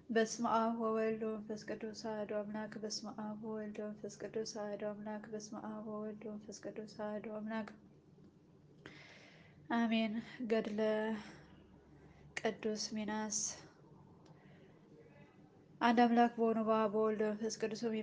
በስመ አብ ወወልድ ወመንፈስ ቅዱስ አሐዱ አምላክ። በስመ አብ ወወልድ ወመንፈስ ቅዱስ አሐዱ አምላክ። በስመ አብ ወወልድ ወመንፈስ ቅዱስ አሐዱ አምላክ አሜን። ገድለ ቅዱስ ሚናስ። አንድ አምላክ በሆነ በአብ በወልድ በመንፈስ ቅዱስም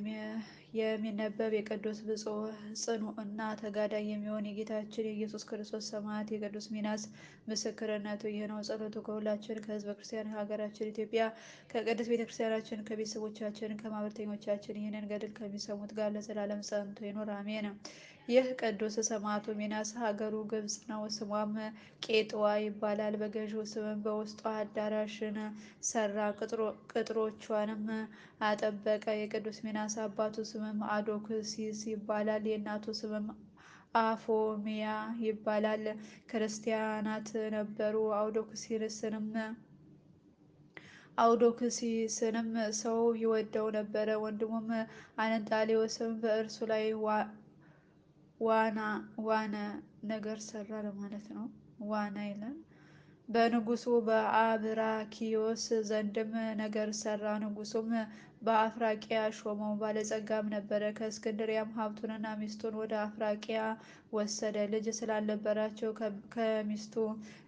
የሚነበብ የቅዱስ ብፁዕ ጽኑዕ እና ተጋዳይ የሚሆን የጌታችን የኢየሱስ ክርስቶስ ሰማዕት የቅዱስ ሚናስ ምስክርነቱ ይህ ነው። ጸሎቱ ከሁላችን ከሕዝበ ክርስቲያን ሀገራችን ኢትዮጵያ ከቅድስት ቤተክርስቲያናችን ከቤተሰቦቻችን ከማህበርተኞቻችን ይህንን ገድል ከሚሰሙት ጋር ለዘላለም ጸንቶ ይኖር አሜን። ይህ ቅዱስ ሰማዕቱ ሚናስ ሀገሩ ግብጽ ነው። ስሟም ቄጥዋ ይባላል። በገዢው ስምም በውስጧ አዳራሽን ሰራ፣ ቅጥሮቿንም አጠበቀ። የቅዱስ ሚናስ አባቱ ስምም አዶክሲስ ይባላል። የእናቱ ስምም አፎሚያ ይባላል። ክርስቲያናት ነበሩ። አውዶክሲስንም ሰው ይወደው ነበረ። ወንድሙም አነንጣሊዮስም በእርሱ ላይ ዋነ ነገር ሰራ ለማለት ነው። ዋና ይላል። በንጉሱ በአብራኪዮስ ዘንድም ነገር ሰራ። ንጉሱም በአፍራቂያ ሾመው። ባለጸጋም ነበረ። ከእስክንድሪያም ሀብቱንና ሚስቱን ወደ አፍራቂያ ወሰደ። ልጅ ስላልነበራቸው ከሚስቱ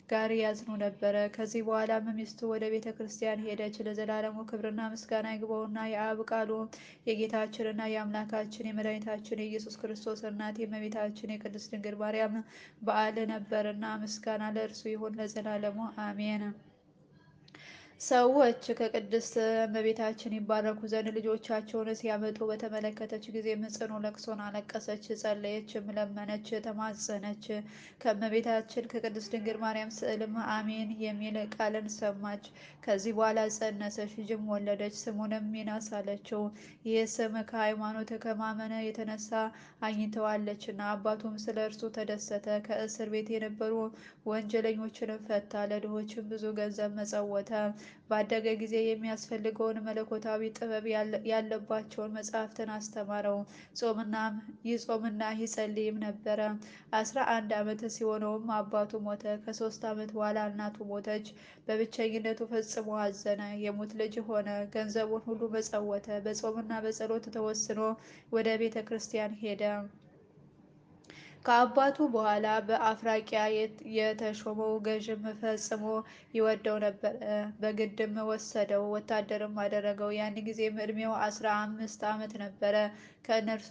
ጋር ያዝኑ ነበረ። ከዚህ በኋላም ሚስቱ ወደ ቤተ ክርስቲያን ሄደች። ለዘላለሙ ክብርና ምስጋና ይግባውና የአብ ቃሉ የጌታችንና የአምላካችን የመድኃኒታችን የኢየሱስ ክርስቶስ እናት የእመቤታችን የቅድስት ድንግል ማርያም በዓል ነበርና ምስጋና ለእርሱ ይሁን ለዘላለሙ አሜን። ሰዎች ከቅድስት እመቤታችን ይባረኩ ዘንድ ልጆቻቸውን ሲያመጡ በተመለከተች ጊዜ ጽኑ ለቅሶን አለቀሰች፣ ጸለየችም፣ ለመነች፣ ተማጸነች። ከእመቤታችን ከቅድስት ድንግል ማርያም ስዕልም አሜን የሚል ቃልን ሰማች። ከዚህ በኋላ ጸነሰች፣ ልጅም ወለደች። ስሙንም ሚናስ አለችው። ይህ ስም ከሃይማኖት ከማመን የተነሳ አግኝተዋለችና። አባቱም ስለ እርሱ ተደሰተ። ከእስር ቤት የነበሩ ወንጀለኞችንም ፈታ፣ ለድሆችም ብዙ ገንዘብ መጸወተ። ባደገ ጊዜ የሚያስፈልገውን መለኮታዊ ጥበብ ያለባቸውን መጽሐፍትን አስተማረው። ይጾምና ይጸልይም ነበረ። 11 ዓመት ሲሆነውም አባቱ ሞተ። ከ3 ዓመት በኋላ እናቱ ሞተች። በብቸኝነቱ ፈጽሞ አዘነ። የሙት ልጅ ሆነ። ገንዘቡን ሁሉ መጸወተ። በጾምና በጸሎት ተወስኖ ወደ ቤተ ክርስቲያን ሄደ። ከአባቱ በኋላ በአፍራቂያ የተሾመው ገዥም ፈጽሞ ይወደው ነበር። በግድም ወሰደው፣ ወታደርም አደረገው። ያን ጊዜም እድሜው 15 ዓመት ነበረ። ከእርሱ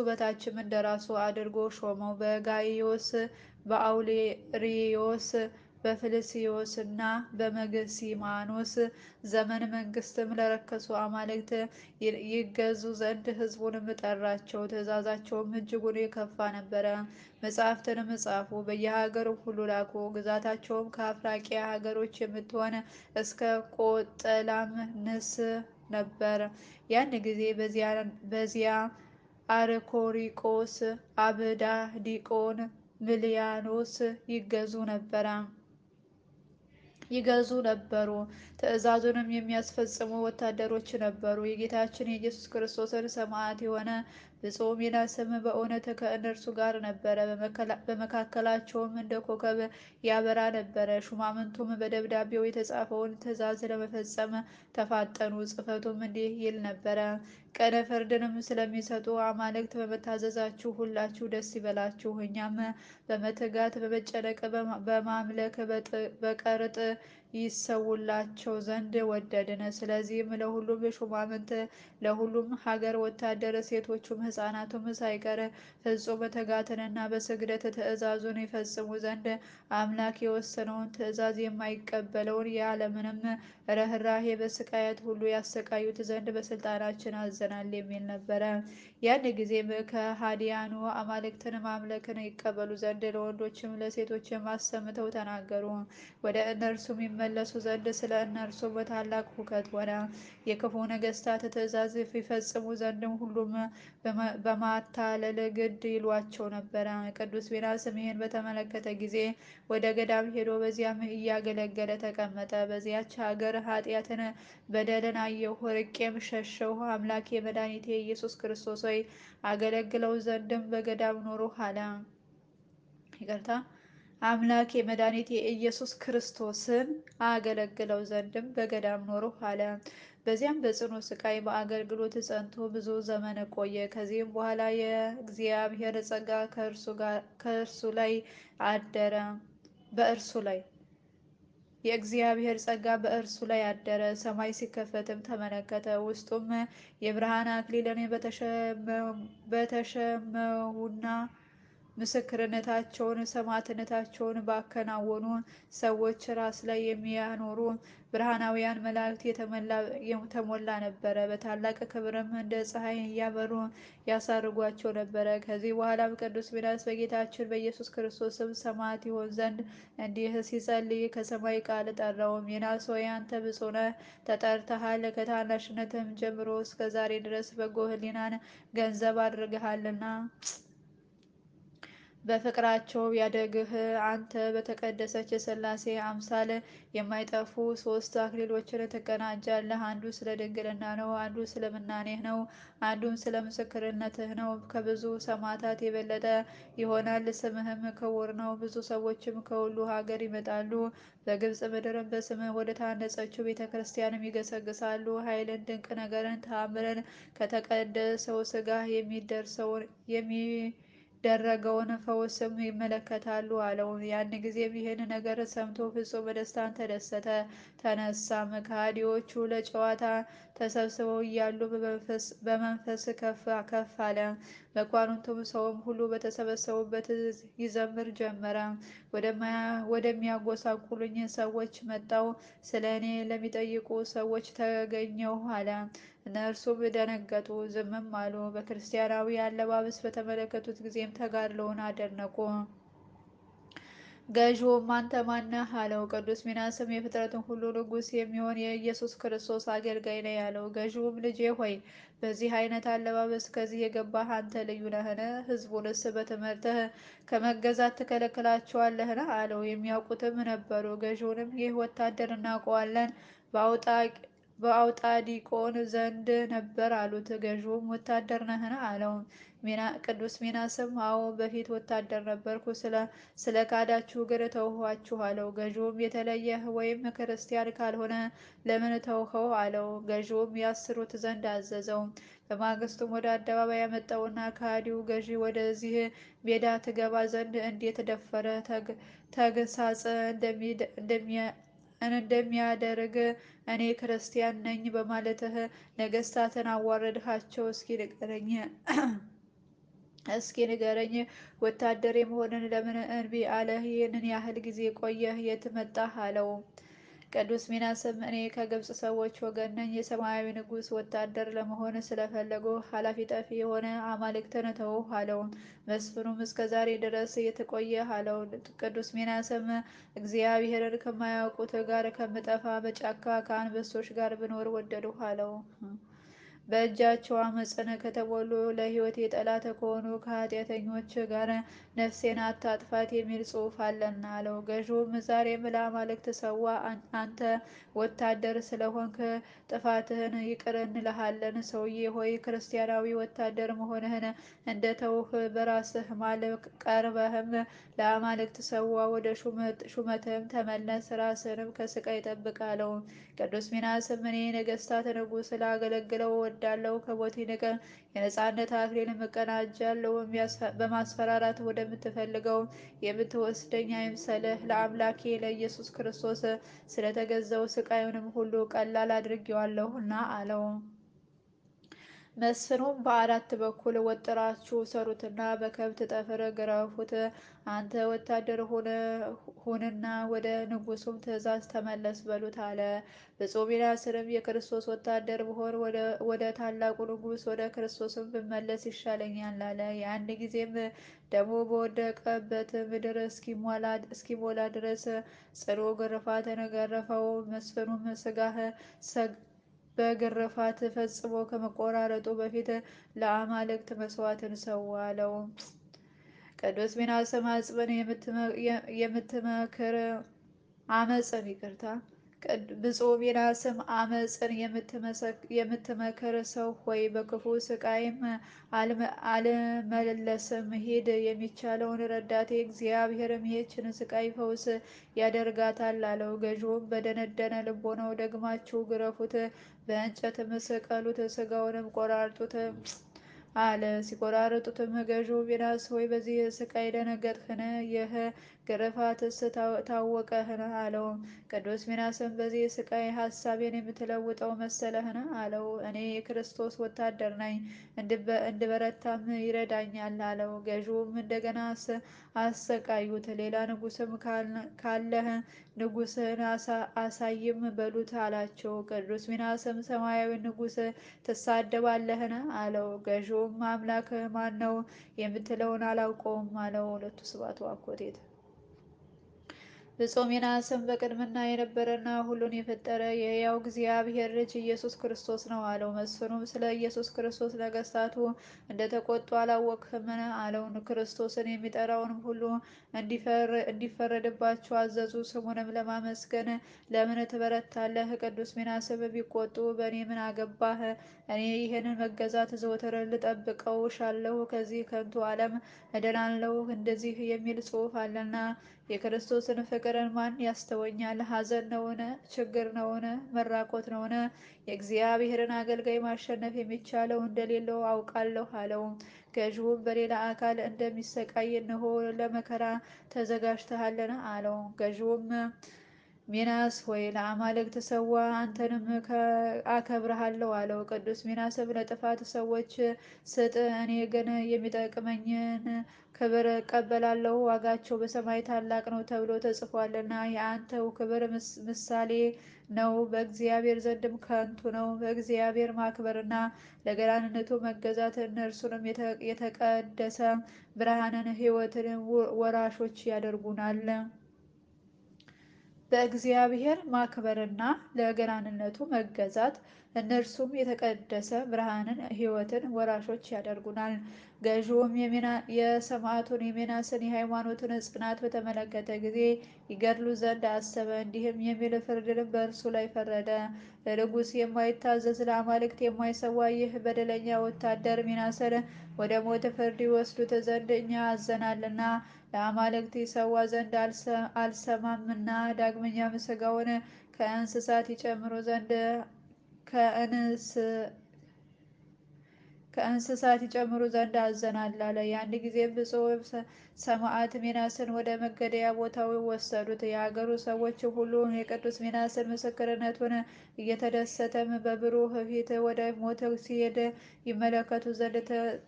በታችም እንደራሱ አድርጎ ሾመው። በጋይዮስ በአውሌሪዮስ በፍልስዮስ እና በመግሲማኖስ ዘመን መንግስትም ለረከሱ አማልክት ይገዙ ዘንድ ሕዝቡንም ጠራቸው። ትእዛዛቸውም እጅጉን የከፋ ነበረ። መጽሐፍትንም ጻፉ፣ በየሀገሩም ሁሉ ላኩ። ግዛታቸውም ከአፍራቂያ ሀገሮች የምትሆን እስከ ቆጠላም ንስ ነበር። ያን ጊዜ በዚያ አርኮሪቆስ፣ አብዳዲቆን፣ ምልያኖስ ይገዙ ነበሩ። ትእዛዙንም የሚያስፈጽሙ ወታደሮች ነበሩ። የጌታችን የኢየሱስ ክርስቶስን ሰማዕት የሆነ ብፁዕ ሚናስም በእውነት ከእነርሱ ጋር ነበረ። በመካከላቸውም እንደ ኮከብ ያበራ ነበረ። ሹማምንቱም በደብዳቤው የተጻፈውን ትእዛዝ ለመፈጸም ተፋጠኑ። ጽሕፈቱም እንዲህ ይል ነበረ። ቀነ ፍርድንም ስለሚሰጡ አማልክት በመታዘዛችሁ ሁላችሁ ደስ ይበላችሁ። እኛም በመትጋት በመጨነቅ በማምለክ በቀርጥ ይሰውላቸው ዘንድ ወደድን። ስለዚህም ለሁሉም ሹማምንት ለሁሉም ሀገር ወታደር ሴቶቹም ሕፃናቱም ሳይቀር ፍጹም ትጋትንና በስግደት ትእዛዙን ይፈጽሙ ዘንድ አምላክ የወሰነውን ትእዛዝ የማይቀበለውን ያለምንም ርኅራኄ በስቃያት ሁሉ ያሰቃዩት ዘንድ በስልጣናችን አዘናል የሚል ነበረ። ያን ጊዜም ከሃዲያኑ አማልክትን ማምለክን ይቀበሉ ዘንድ ለወንዶችም ለሴቶችም አሰምተው ተናገሩ። ወደ እነርሱም ይመለሱ ዘንድ ስለ እነርሱም ታላቅ ሁከት ሆነ። የክፉ ነገስታት ትእዛዝ ይፈጽሙ ዘንድም ሁሉም በማታለል ግድ ይሏቸው ነበረ። ቅዱስ ሚናስም ይህን በተመለከተ ጊዜ ወደ ገዳም ሄዶ በዚያም እያገለገለ ተቀመጠ። በዚያች ሀገር ኃጢአትን በደልን አየሁ፣ ርቄም ሸሸሁ። አምላኬ መድኃኒቴ ኢየሱስ ክርስቶስ ሆይ አገለግለው ዘንድም በገዳም ኖሮ አለ። ይቅርታ አምላክ የመድኃኒት የኢየሱስ ክርስቶስን አገለግለው ዘንድም በገዳም ኖርሁ አለ። በዚያም በጽኑ ስቃይ በአገልግሎት ጸንቶ ብዙ ዘመን ቆየ። ከዚህም በኋላ የእግዚአብሔር ጸጋ ከእርሱ ላይ አደረ በእርሱ ላይ የእግዚአብሔር ጸጋ በእርሱ ላይ አደረ። ሰማይ ሲከፈትም ተመለከተ። ውስጡም የብርሃን አክሊልን በተሸመውና ምስክርነታቸውን ሰማዕትነታቸውን ባከናወኑ ሰዎች ራስ ላይ የሚያኖሩ ብርሃናውያን መላእክት የተሞላ ነበረ። በታላቅ ክብርም እንደ ፀሐይ እያበሩ ያሳርጓቸው ነበረ። ከዚህ በኋላም ቅዱስ ሚናስ በጌታችን በኢየሱስ ክርስቶስም ሰማዕት ይሆን ዘንድ እንዲህ ሲጸልይ ከሰማይ ቃል ጠራው። ሚናስ ሆይ አንተ ብፁዕ ነህ፣ ተጠርተሃል። ከታናሽነትም ጀምሮ እስከ ዛሬ ድረስ በጎ ሕሊናን ገንዘብ አድርገሃልና በፍቅራቸው ያደግህ አንተ በተቀደሰች የሥላሴ አምሳል የማይጠፉ ሶስት አክሊሎችን ትቀናጃለህ። አንዱ ስለ ድንግልና ነው፣ አንዱ ስለ ምናኔህ ነው፣ አንዱም ስለ ምስክርነትህ ነው። ከብዙ ሰማዕታት የበለጠ ይሆናል። ስምህም ክቡር ነው። ብዙ ሰዎችም ከሁሉ ሀገር ይመጣሉ። በግብፅ ምድርም በስምህ ወደ ታነጸችው ቤተ ክርስቲያንም ይገሰግሳሉ። ኃይልን፣ ድንቅ ነገርን፣ ተአምርን ከተቀደሰው ሥጋህ የሚደረገውን ፈውስም ይመለከታሉ አለው። ያን ጊዜም ይህን ነገር ሰምቶ ፍጹም ደስታን ተደሰተ። ተነሳም። ከሃዲዎቹ ለጨዋታ ተሰብስበው እያሉ በመንፈስ ከፍ አለ። መኳንንቱም ሰውም ሁሉ በተሰበሰቡበት ይዘምር ጀመረ። ወደሚያጎሳቁሉኝ ሰዎች መጣው፣ ስለ እኔ ለሚጠይቁ ሰዎች ተገኘሁ አለ። እነርሱም ደነገጡ፣ ዝምም አሉ። በክርስቲያናዊ አለባበስ በተመለከቱት ጊዜም ተጋድሎውን አደነቁ። ገዥውም አንተ ማነህ አለው። ቅዱስ ሚናስም የፍጥረትን ሁሉ ንጉሥ የሚሆን የኢየሱስ ክርስቶስ አገልጋይ ነው ያለው። ገዥውም ልጄ ሆይ በዚህ አይነት አለባበስ ከዚህ የገባህ አንተ ልዩ ነህን? ሕዝቡንስ በትምህርትህ ከመገዛት ትከለክላቸዋለህን? አለው። የሚያውቁትም ነበሩ። ገዥውንም ይህ ወታደር እናውቀዋለን፣ በአውጣዲቆን ዘንድ ነበር አሉት። ገዥውም ወታደር ነህን? አለው። ቅዱስ ሚናስም አዎ በፊት ወታደር ነበርኩ፣ ስለ ካዳችሁ ግን ተውኋችሁ አለው። ገዥውም የተለየህ ወይም ክርስቲያን ካልሆነ ለምን ተውኸው? አለው። ገዥውም ያስሩት ዘንድ አዘዘው። በማግስቱም ወደ አደባባይ ያመጣውና ከሃዲው ገዢ ወደዚህ ሜዳ ትገባ ዘንድ እንዴት ደፈረ? ተግሳጽ እንደሚያደርግ እኔ ክርስቲያን ነኝ በማለትህ ነገስታትን አዋረድሃቸው። እስኪ ንገረኝ፣ ወታደር የመሆንን ለምን እንቢ አለህ? ይህንን ያህል ጊዜ ቆየህ፣ የት መጣህ? አለው። ቅዱስ ሚናስም እኔ ከግብፅ ሰዎች ወገን ነኝ። የሰማያዊ ንጉሥ ወታደር ለመሆን ስለፈለጉ ኃላፊ ጠፊ የሆነ አማልክትን ተውሁ አለው። መስፍኑም እስከ ዛሬ ድረስ የትቆየህ? አለው። ቅዱስ ሚናስም እግዚአብሔርን ከማያውቁት ጋር ከምጠፋ በጫካ ከአንበሶች ጋር ብኖር ወደድሁ አለው። በእጃቸው አመፅን ከተሞሉ ለሕይወቴ ጠላት ከሆኑ ከኃጢአተኞች ጋር ነፍሴን አታጥፋት የሚል ጽሑፍ አለና አለው። ገዥውም ዛሬም ለአማልክት ሰዋ፣ አንተ ወታደር ስለሆንክ ጥፋትህን ይቅር እንልሃለን። ሰውዬ ሆይ ክርስቲያናዊ ወታደር መሆንህን እንደ ተውህ በራስህ ማል። ቀርበህም ለአማልክት ሰዋ፣ ወደ ሹመትህም ተመለስ፣ ራስህንም ከስቃይ ጠብቅ አለው። ቅዱስ ሚናስም እኔ ነገስታት ንጉሥ ላገለግለው እወዳለሁ፣ ከሞት ይልቅ የነጻነት አክሊልን እቀናጃለሁ። በማስፈራራት ወደምትፈልገው የምትወስደኝ አይምሰልህ። ለአምላኬ ለኢየሱስ ክርስቶስ ስለተገዛው ስቃዩንም ሁሉ ቀላል አድርጌዋለሁና አለው። መስፍኑም በአራት በኩል ወጥራችሁ ሰሩትና በከብት ጠፍር ግረፉት። አንተ ወታደር ሁንና ወደ ንጉሱም ትእዛዝ ተመለስ በሉት አለ። ብፁዕ ሚናስንም የክርስቶስ ወታደር ብሆን ወደ ታላቁ ንጉሥ ወደ ክርስቶስም ብመለስ ይሻለኛል አለ። የአንድ ጊዜም ደሙ በወደቀበት ምድር እስኪሞላ ድረስ ጽኑ ግርፋትን ገረፈው። መስፍኑም ስጋህ በግርፋት ፈጽሞ ከመቆራረጡ በፊት ለአማልክት መስዋዕትን ሰዋ አለው። ቅዱስ ሚናስም አመፅን ብፁዕ ሚናስም አመፅን የምትመክር ሰው ሆይ በክፉ ስቃይም አልመለስም። ሂድ፣ የሚቻለውን ረዳቴ እግዚአብሔርም ይህችን ስቃይ ፈውስ ያደርጋታል አለው። ገዥውም በደነደነ ልቦናው ደግማችሁ ግረፉት፣ በእንጨትም ስቀሉት፣ ስጋውንም ቆራርጡት አለ። ሲቆራርጡትም ገዢው ሚናስ ሆይ በዚህ ስቃይ ደነገጥህን? ይህ ግርፋትስ ታወቀህን? አለው። ቅዱስ ሚናስም በዚህ ስቃይ ሀሳቤን የምትለውጠው መሰለህን? አለው። እኔ የክርስቶስ ወታደር ነኝ፣ እንድበረታም ይረዳኛል አለው። ገዢውም እንደገና አሰቃዩት። ሌላ ንጉስም ካለህ ንጉስህን አሳይም በሉት አላቸው። ቅዱስ ሚናስም ሰማያዊ ንጉስ ትሳደባለህን? አለው። ገዢውም አምላክህ ማን ነው የምትለውን አላውቀውም አለው። ሁለቱ ስብሐት ወአኮቴት። ብፁዕ ሚናስም በቅድምና የነበረና ሁሉን የፈጠረ የሕያው እግዚአብሔር ልጅ ኢየሱስ ክርስቶስ ነው አለው። መስፍኑም ስለ ኢየሱስ ክርስቶስ ነገስታቱ እንደተቆጡ አላወቅህምን? አለው። ክርስቶስን የሚጠራውንም ሁሉ እንዲፈረድባቸው አዘዙ። ስሙንም ለማመስገን ለምን ትበረታለህ? ቅዱስ ሚናስም ቢቆጡ በእኔ ምን አገባህ? እኔ ይህንን መገዛት ዘወትር ልጠብቀው ሻለሁ፣ ከዚህ ከንቱ ዓለም እድናለሁ። እንደዚህ የሚል ጽሑፍ አለና የክርስቶስን ፍቅርን ማን ያስተወኛል? ሐዘን ነውን? ችግር ነውን? መራቆት ነውን? የእግዚአብሔርን አገልጋይ ማሸነፍ የሚቻለው እንደሌለው አውቃለሁ አለው። ገዥውም በሌላ አካል እንደሚሰቃይ እነሆ ለመከራ ተዘጋጅተሃልን? አለው። ገዥውም ሚናስ ሆይ ለአማልክት ሰዋ፣ አንተንም አከብረሃለሁ አለው። ቅዱስ ሚናስም ለጥፋት ሰዎች ስጥ፣ እኔ ግን የሚጠቅመኝን ክብር እቀበላለሁ፣ ዋጋቸው በሰማይ ታላቅ ነው ተብሎ ተጽፏልና። የአንተው ክብር ምሳሌ ነው፣ በእግዚአብሔር ዘንድም ከንቱ ነው። በእግዚአብሔር ማክበርና ለገናንነቱ መገዛት እነርሱንም የተቀደሰ ብርሃንን ሕይወትን ወራሾች ያደርጉናል። በእግዚአብሔር ማክበርና ለገናንነቱ መገዛት እነርሱም የተቀደሰ ብርሃንን ሕይወትን ወራሾች ያደርጉናል። ገዥውም የሰማዕቱን የሚናስን የሃይማኖትን ጽናት በተመለከተ ጊዜ ይገድሉ ዘንድ አሰበ። እንዲህም የሚል ፍርድንም በእርሱ ላይ ፈረደ። ለንጉሥ የማይታዘዝ ለአማልክት የማይሰዋ ይህ በደለኛ ወታደር ሚናስን ወደ ሞት ፍርድ ይወስዱት ዘንድ እኛ አዘናልና ለአማልክት ይሰዋ ዘንድ አልሰማምና። ዳግመኛም ሥጋውን ከእንስሳት ይጨምሩ ዘንድ ከእንስሳት ይጨምሩ ዘንድ አዘናል አለ። የአንድ ጊዜም ብፁዕ ሰማዕት ሚናስን ወደ መገደያ ቦታው ወሰዱት። የሀገሩ ሰዎች ሁሉ የቅዱስ ሚናስን ምስክርነቱን እየተደሰተም በብሩህ ፊት ወደ ሞት ሲሄድ ይመለከቱ ዘንድ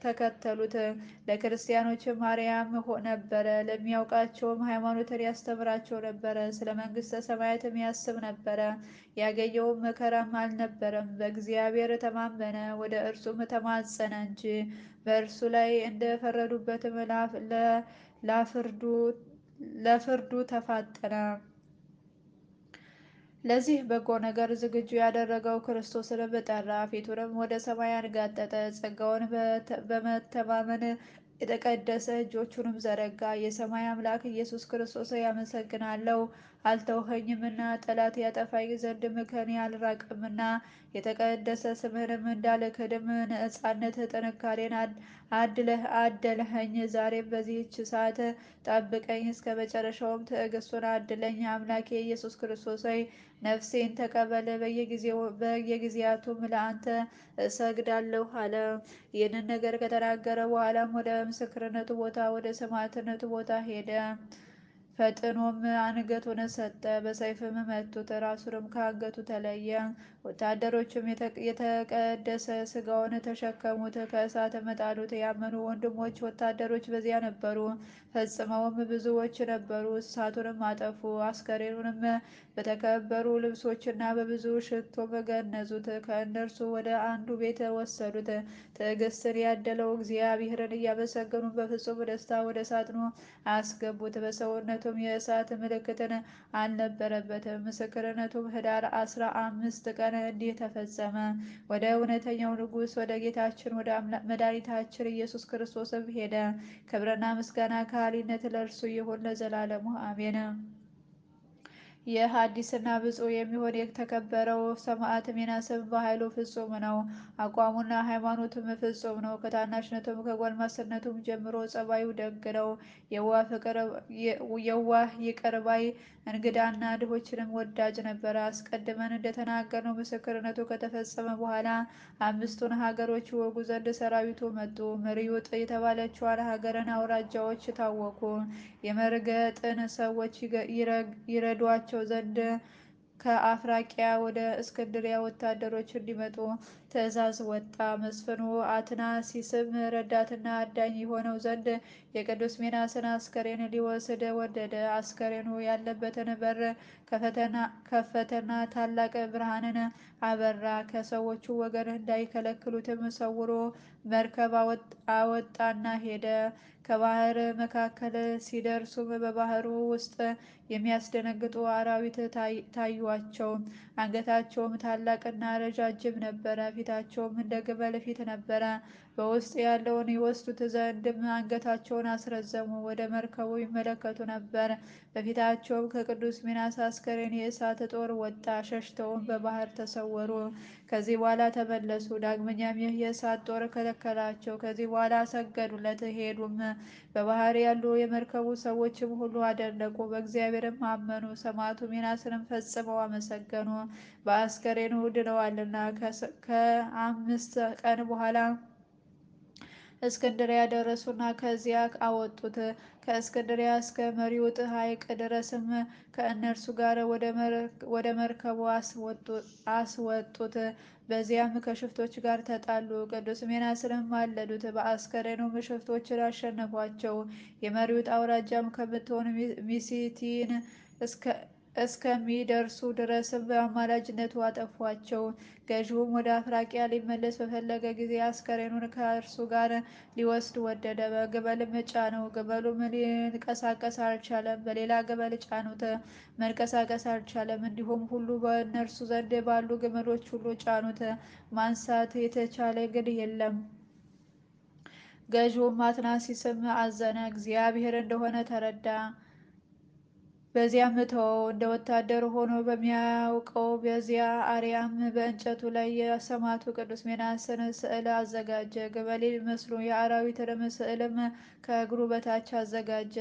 ተከተሉት። ለክርስቲያኖች ማርያም ነበረ፣ ለሚያውቃቸውም ሃይማኖትን ያስተምራቸው ነበረ። ስለ መንግስተ ሰማያትም ያስብ ነበረ። ያገኘውም መከራም አልነበረም። በእግዚአብሔር ተማመነ፣ ወደ እርሱም ተማጸነ እንጂ በእርሱ ላይ እንደፈረዱበትም ለፍርዱ ተፋጠነ። ለዚህ በጎ ነገር ዝግጁ ያደረገው ክርስቶስንም ጠራ። ፊቱንም ወደ ሰማይ አንጋጠጠ። ጸጋውን በመተማመን የተቀደሰ እጆቹንም ዘረጋ። የሰማይ አምላክ ኢየሱስ ክርስቶስ ያመሰግናለሁ፣ አልተውኸኝምና ጠላት ያጠፋኝ ዘንድም ከኔ አልራቅምና የተቀደሰ ስምህንም እንዳልክድም ነጻነት ጥንካሬን አደለኸኝ። ዛሬም በዚህች ሰዓት ጠብቀኝ፣ እስከ መጨረሻውም ትዕግስቱን አድለኝ። አምላኬ ኢየሱስ ክርስቶስ ሆይ ነፍሴን ተቀበል፣ በየጊዜያቱም ለአንተ እሰግዳለሁ አለ። ይህንን ነገር ከተናገረ በኋላም ወደ ምስክርነቱ ቦታ ወደ ሰማዕትነቱ ቦታ ሄደ። ፈጥኖም አንገቱን ሰጠ፣ በሰይፍም መቱት፣ ራሱንም ከአንገቱ ተለየ። ወታደሮችም የተቀደሰ ስጋውን ተሸከሙት፣ ከእሳትም ጣሉት። ያመኑ ወንድሞች ወታደሮች በዚያ ነበሩ፣ ፈጽመውም ብዙዎች ነበሩ። እሳቱንም አጠፉ። አስከሬኑንም በተከበሩ ልብሶችና በብዙ ሽቶም ገነዙት። ከእነርሱ ወደ አንዱ ቤት ወሰዱት። ትዕግስትን ያደለው እግዚአብሔርን እያመሰገኑ በፍጹም ደስታ ወደ ሳጥኑ አስገቡት። በሰውነቱም የእሳት ምልክትን አልነበረበትም። ምስክርነቱም ህዳር 15 ቀን እንዲህ ተፈጸመ። ወደ እውነተኛው ንጉሥ ወደ ጌታችን ወደ መድኃኒታችን ኢየሱስ ክርስቶስም ሄደ። ክብርና ምስጋና ከሃሊነት ለእርሱ ይሁን ለዘላለሙ አሜን። የሐዲስና ብፁዕ የሚሆን የተከበረው ሰማዕት ሚናስም በኃይሉ ፍጹም ነው። አቋሙና ሃይማኖቱም ፍጹም ነው። ከታናሽነቱም ከጎልማስነቱም ጀምሮ ጸባዩ ደግ ነው። የዋህ ይቅር ባይ እንግዳና ድሆችንም ወዳጅ ነበረ። አስቀድመን እንደተናገርነው ምስክርነቱ ከተፈጸመ በኋላ አምስቱን ሀገሮች ይወጉ ዘንድ ሰራዊቱ መጡ። መሪውጥ የተባለችዋን ሀገርን አውራጃዎች ታወቁ። የመርገጥን ሰዎች ይረዷቸው ዘንድ ከአፍራቂያ ወደ እስክንድሪያ ወታደሮች እንዲመጡ ትእዛዝ ወጣ። መስፍኑ አትናሲስም ረዳትና አዳኝ የሆነው ዘንድ የቅዱስ ሚናስን አስከሬን ሊወስድ ወደደ። አስከሬኑ ያለበትን በር ከፈተና ታላቅ ብርሃንን አበራ። ከሰዎቹ ወገን እንዳይከለክሉትም ሰውሮ መርከብ አወጣና ሄደ። ከባህር መካከል ሲደርሱም በባህሩ ውስጥ የሚያስደነግጡ አራዊት ታዩአቸው። አንገታቸውም ታላቅና ረጃጅም ነበረ፣ ፊታቸውም እንደ ግመል ፊት ነበረ። በውስጥ ያለውን ይወስዱት ዘንድም አንገታቸውን አስረዘሙ፣ ወደ መርከቡ ይመለከቱ ነበር። በፊታቸውም ከቅዱስ ሚናስ አስከሬን የእሳት ጦር ወጣ፣ ሸሽተውም በባህር ተሰወሩ። ከዚህ በኋላ ተመለሱ። ዳግመኛም ይህ የእሳት ጦር ከለከላቸው። ከዚህ በኋላ ሰገዱለት ሄዱም። በባህር ያሉ የመርከቡ ሰዎችም ሁሉ አደነቁ፣ በእግዚአብሔርም አመኑ። ሰማዕቱ ሚናስንም ፈጽመው አመሰገኑ፣ በአስከሬኑ ድነዋልና። ከ5 ቀን በኋላ እስክንድሪያ ደረሱና ከዚያ አወጡት። ከእስክንድሪያ እስከ መሪውጥ ሐይቅ ድረስም ከእነርሱ ጋር ወደ መርከቡ አስወጡት። በዚያም ከሽፍቶች ጋር ተጣሉ። ቅዱስ ሚናስንም ማለዱት። በአስከሬኑም ሽፍቶችን አሸነፏቸው። የመሪውጥ አውራጃም ከምትሆን ሚሲቲን እስከሚደርሱ ድረስም በአማላጅነቱ አጠፏቸው። ገዢውም ወደ አፍራቂያ ሊመለስ በፈለገ ጊዜ አስከሬኑን ከእርሱ ጋር ሊወስድ ወደደ። በግመልም ጫነው። ግመሉም ሊንቀሳቀስ አልቻለም። በሌላ ግመል ጫኑት፣ መንቀሳቀስ አልቻለም። እንዲሁም ሁሉ በእነርሱ ዘንድ ባሉ ግመሎች ሁሉ ጫኑት፣ ማንሳት የተቻለ ግን የለም። ገዢውም አትናሲስም አዘነ፣ እግዚአብሔር እንደሆነ ተረዳ። በዚያም ተወው። እንደ ወታደር ሆኖ በሚያውቀው በዚያ አርያም በእንጨቱ ላይ የሰማዕቱ ቅዱስ ሚናስን ስዕል አዘጋጀ። ግመል የሚመስሉ የአራዊትንም ስዕልም ከእግሩ በታች አዘጋጀ፣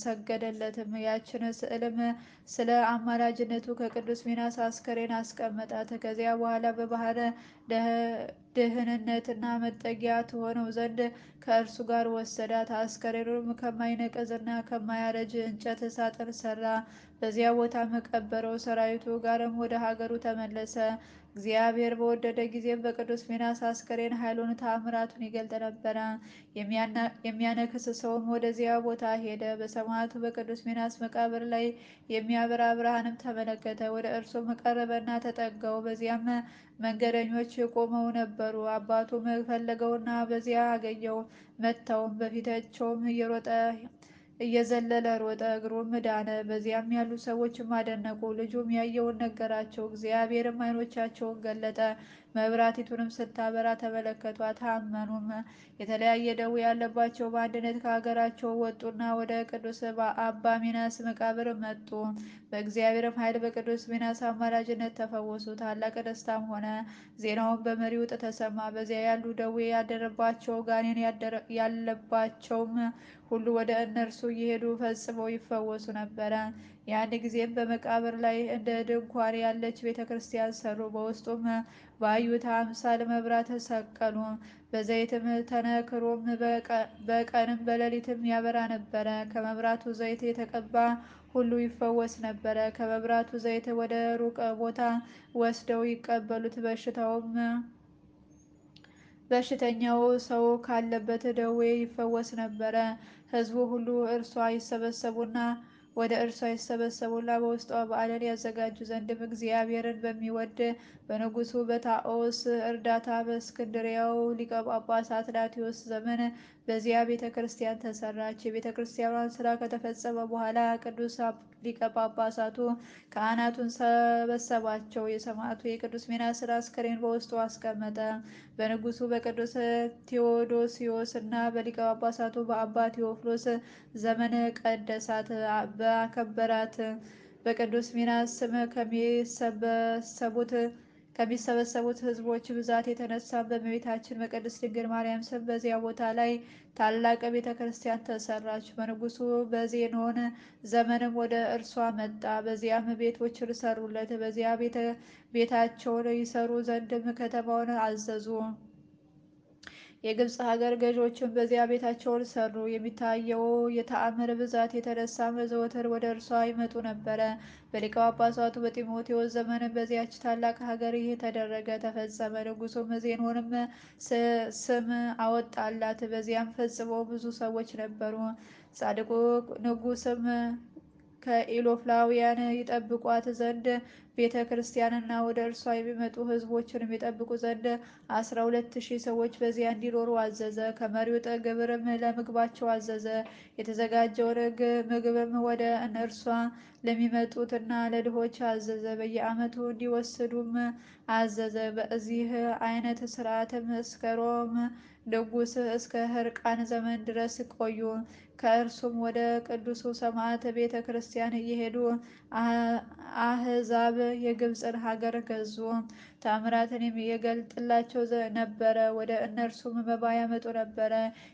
ሰገደለትም። ያችን ስዕልም ስለ አማላጅነቱ ከቅዱስ ሚናስ አስከሬን አስቀመጣት። ከዚያ በኋላ በባህር ደህንነትና መጠጊያ ትሆነው ዘንድ ከእርሱ ጋር ወሰዳት። አስከሬኑም ከማይነቀዝና ከማያረጅ እንጨት ሳጥን ሰራ፣ በዚያ ቦታ መቀበረው። ሰራዊቱ ጋርም ወደ ሀገሩ ተመለሰ። እግዚአብሔር በወደደ ጊዜም በቅዱስ ሚናስ አስከሬን ኃይሉን ተአምራቱን ይገልጥ ነበረ። የሚያነክስ ሰውም ወደዚያ ቦታ ሄደ። በሰማዕቱ በቅዱስ ሚናስ መቃብር ላይ የሚያበራ ብርሃንም ተመለከተ። ወደ እርሱም ቀረበና ተጠጋው። በዚያም መንገደኞች ቆመው ነበሩ። አባቱም ፈለገውና በዚያ አገኘው። መታውም፣ በፊታቸውም እየሮጠ እየዘለለ ሮጠ፣ እግሩም ዳነ። በዚያም ያሉ ሰዎችም አደነቁ። ልጁም ያየውን ነገራቸው። እግዚአብሔርም ዓይኖቻቸውን ገለጠ፣ መብራቲቱንም ስታበራ ተመለከቷት፣ አመኑም። የተለያየ ደዌ ያለባቸው በአንድነት ከሀገራቸው ወጡና ወደ ቅዱስ አባ ሚናስ መቃብር መጡ። በእግዚአብሔርም ኃይል በቅዱስ ሚናስ አማላጅነት ተፈወሱ። ታላቅ ደስታም ሆነ። ዜናውን በመሪውጥ ተሰማ። በዚያ ያሉ ደዌ ያደረባቸው ጋኔን ያለባቸውም ሁሉ ወደ እነርሱ እየሄዱ ፈጽመው ይፈወሱ ነበረ። ያን ጊዜም በመቃብር ላይ እንደ ድንኳን ያለች ቤተ ክርስቲያን ሰሩ። በውስጡም ባዩት አምሳል መብራት ሰቀሉ። በዘይትም ተነክሮም በቀንም በሌሊትም ያበራ ነበረ። ከመብራቱ ዘይት የተቀባ ሁሉ ይፈወስ ነበረ። ከመብራቱ ዘይት ወደ ሩቅ ቦታ ወስደው ይቀበሉት። በሽተኛው ሰው ካለበት ደዌ ይፈወስ ነበረ። ሕዝቡ ሁሉ ወደ እርሷ ይሰበሰቡና በውስጧ በዓልን ያዘጋጁ ዘንድም እግዚአብሔርን በሚወድ በንጉሱ በታኦስ እርዳታ በእስክንድሪያው ሊቀ ጳጳስ አትናቴዎስ ዘመን በዚያ ቤተ ክርስቲያን ተሰራች። የቤተ ክርስቲያኗን ስራ ከተፈጸመ በኋላ ቅዱስ ሊቀ ጳጳሳቱ ካህናቱን ሰበሰባቸው። የሰማዕቱ የቅዱስ ሚናስን አስከሬን በውስጡ አስቀመጠ። በንጉሱ በቅዱስ ቴዎዶሲዮስ እና በሊቀ ጳጳሳቱ በአባ ቴዎፍሎስ ዘመን ቀደሳት፣ በአከበራት። በቅዱስ ሚናስ ስም ከሚሰበሰቡት ሕዝቦች ብዛት የተነሳ በእመቤታችን በቅድስት ድንግል ማርያም ስም በዚያ ቦታ ላይ ታላቅ ቤተ ክርስቲያን ተሰራች። በንጉሱ በዜኖን ዘመንም ወደ እርሷ መጣ። በዚያም ቤቶችን ሰሩለት። በዚያ ቤታቸውን ይሰሩ ዘንድም ከተማውን አዘዙ። የግብፅ ሀገር ገዦችን በዚያ ቤታቸውን ሰሩ። የሚታየው የተአምር ብዛት የተነሳ ዘወትር ወደ እርሷ ይመጡ ነበረ። በሊቀ ጳጳሳቱ በጢሞቴዎስ ዘመን በዚያች ታላቅ ሀገር ይህ ተደረገ ተፈጸመ። ንጉሱም ዜኖንም ስም አወጣላት። በዚያም ፈጽሞ ብዙ ሰዎች ነበሩ። ጻድቁ ንጉስም ከኢሎፍላውያን ይጠብቋት ዘንድ ቤተ ክርስቲያንና ወደ እርሷ የሚመጡ ሕዝቦችን የሚጠብቁ ዘንድ 12,000 ሰዎች በዚያ እንዲኖሩ አዘዘ። ከመሪው ግብርም ለምግባቸው አዘዘ። የተዘጋጀውን ምግብም ወደ እነርሷ ለሚመጡትና ለድሆች አዘዘ። በየዓመቱ እንዲወስዱም አዘዘ። በዚህ አይነት ስርዓትም እስከ ሮም ንጉሥ እስከ ሕርቃን ዘመን ድረስ ቆዩ። ከእርሱም ወደ ቅዱሱ ሰማዕት ቤተ ክርስቲያን እየሄዱ አህዛብ የግብፅን ሀገር ገዙ። ታምራትን የገልጥላቸው ነበረ። ወደ እነርሱም መባ ያመጡ ነበረ።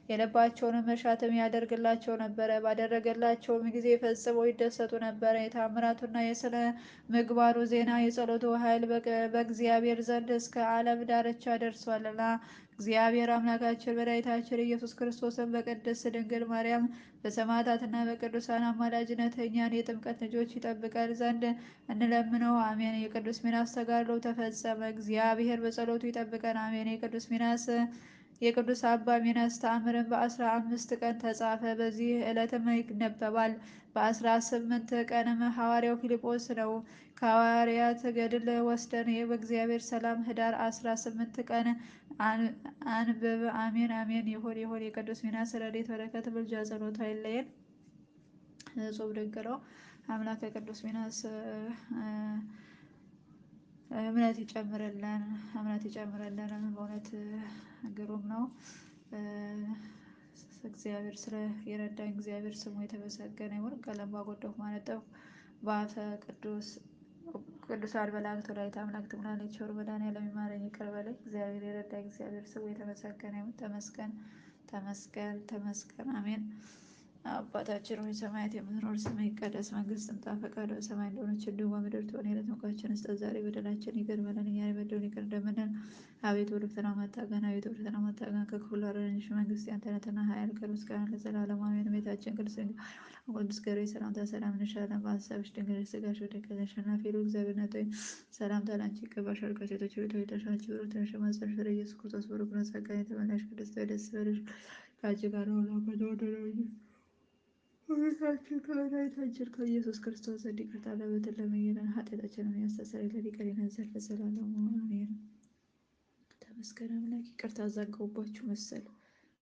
የልባቸውን መሻትም ያደርግላቸው ነበረ። ባደረገላቸውም ጊዜ ፈጽመው ይደሰቱ ነበረ። የታምራቱና የስነ ምግባሩ ዜና የጸሎቱ ኃይል በእግዚአብሔር ዘንድ እስከ ዓለም ዳርቻ ደርሷልና እግዚአብሔር አምላካችን መድኃኒታችን ኢየሱስ ክርስቶስን በቅድስት ድንግል ማርያም በሰማዕታትና በቅዱሳን አማላጅነት እኛን የጥምቀት ልጆች ይጠብቀን ዘንድ እንለምነው፣ አሜን። የቅዱስ ሚናስ ተጋድሎ ተፈጸመ። እግዚአብሔር በጸሎቱ ይጠብቀን፣ አሜን። የቅዱስ አባ ሚናስ ተአምርን በ15 ቀን ተጻፈ። በዚህ ዕለትም ይነበባል። በ18 ቀንም ሐዋርያው ፊልጶስ ነው። ከሐዋርያት ገድል ወስደን በእግዚአብሔር ሰላም ህዳር 18 ቀን አንብብ። አሜን አሜን። ይሁን ይሁን። የቅዱስ ሚናስ ረድኤት በረከት ምልጃ ጸሎቱ አይለየን። እጹብ ድንቅ ነው። አምላከ ቅዱስ ሚናስ እምነት ይጨምርልን፣ እምነት ይጨምርልን። በእውነት ግሩም ነው። እግዚአብሔር ስለ የረዳኝ እግዚአብሔር ስሙ የተመሰገነ ይሁን። ቀለም ባጎደሁ ማነጠው በአፈ ቅዱሳን መላእክት ወላዲተ አምላክ ትምላለች። ቸሩ መድኃኔዓለም ይማረኝ ይቅር በለኝ። እግዚአብሔር የረዳኝ እግዚአብሔር ስሙ የተመሰገነ ይሁን። ተመስገን ተመስገን ተመስገን። አሜን። አባታችን ሆይ ሰማያት የምትኖር ስምህ ይቀደስ፣ መንግስትህ ትምጣ፣ ፈቃድህ በሰማይ እንደሆነች እንዲሁም በምድር ትሁን። የዕለት ምግባችንን ስጠን ዛሬ፣ በደላችንን ይቅር በለን እኛም የበደሉንን ይቅር እንደምንል። አቤቱ ወደ ፈተና አታግባን፣ አቤቱ ወደ ፈተና አታግባን፣ ከክፉ ሁሉ አድነን እንጂ መንግስት ያንተ ናትና፣ ኃይል፣ ክብር፣ ምስጋና ለዘላለሙ አሜን። እመቤታችን ቅድስት ድንግል ማርያም ቅዱስ ገብርኤል ሰላምታ ሰላም እንልሻለን። በሐሳብሽ ድንግል ነሽ፣ በሥጋሽም ድንግል ነሽ። አሸናፊ ልዑል እግዚአብሔር እናት ሆይ ሰላምታ ላንቺ ይገባሻል። ከሴቶች ሁሉ ተለይተሽ አንቺ ብሩክት ነሽ፣ የማኅፀንሽ ፍሬ ኢየሱስ ክርስቶስ ብሩክ ነው። ጸጋን የተመላሽ ቅድስት ሆይ ደስ ይበልሽ፣ ከአንቺ ጋር ነውና ከተወደደው ከመድኃኒታችን ከኢየሱስ ክርስቶስ ዘንድ ይቅርታን ለምንትን ለምኝልን ኃጢአታችንን የሚያስተሰርይልን ይቅር ይለን ዘንድ ለዘላለሙ አሜን። ተመስገን አምላክ። ይቅርታ አዛጋሁባችሁ መሰል